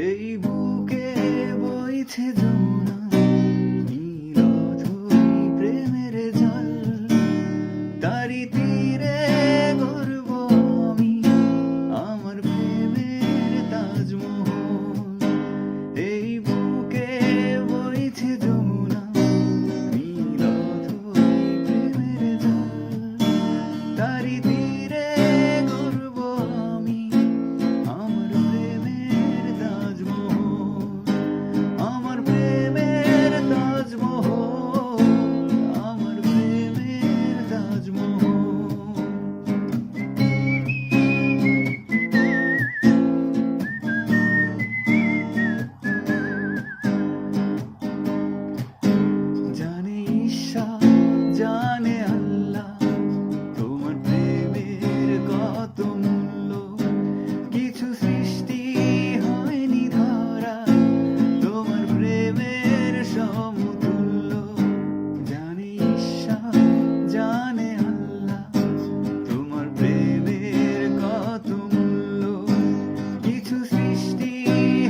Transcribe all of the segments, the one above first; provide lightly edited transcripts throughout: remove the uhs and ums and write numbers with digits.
এই বুকে বইছে যমুনা, নীল অথই প্রেমের জল, তারি তীরে গড়ব আমি আমার প্রেমের তাজমহল। এই বুকে বইছে যমুনা, নীল অথই প্রেমের জল, তারি তীরে গড়ব আমি আমার প্রেমের তাজমহল, আমার প্রেমের তাজমহল, আমার প্রেমের তাজমহল। জানে ঈশ্বর, জানে আল্লাহ, তোমার প্রেমের কত মূল্য। কিছু সৃষ্টি হয়নি ধরা তোমার প্রেমের সমতুল্য। জানে ঈশ্বর, জানে আল্লাহ, তোমার প্রেমের কত মূল্য। কিছু সৃষ্টি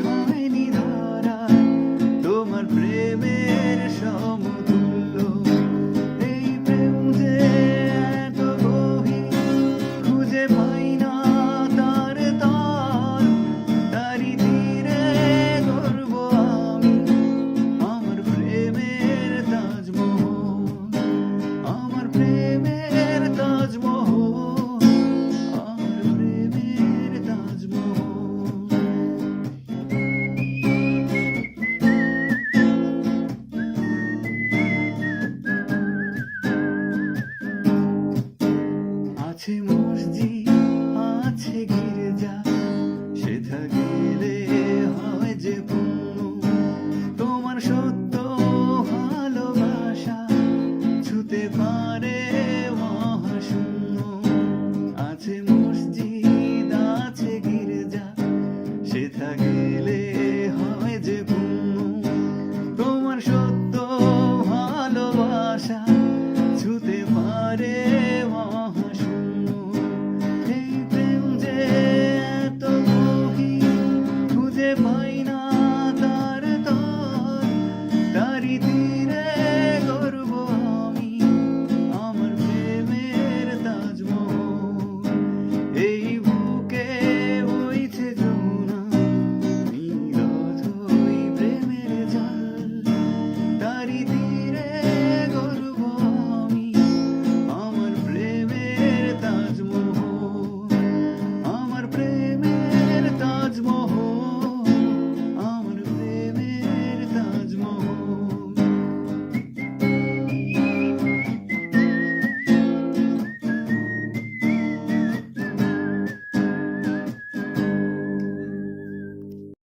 হয়নি ধরা তোমার প্রেমের সমতুল্য। এই প্রেম যে এত গভীর, খুঁজে পাই না তার তল, তারি তীরে গড়ব আমি আমার প্রেমের তাজমহল, আমার প্রেমের তাজমহল, আমার প্রেমের তাজমহল। আছে মসজিদ, আছে গির্জা, সেথা গেলে হয় যে পুণ্য। তোমার সত্য ভালোবাসা ছুতে পারে মহাশূন্য। আছে মসজিদ, আছে গির্জা, সেথা গেলে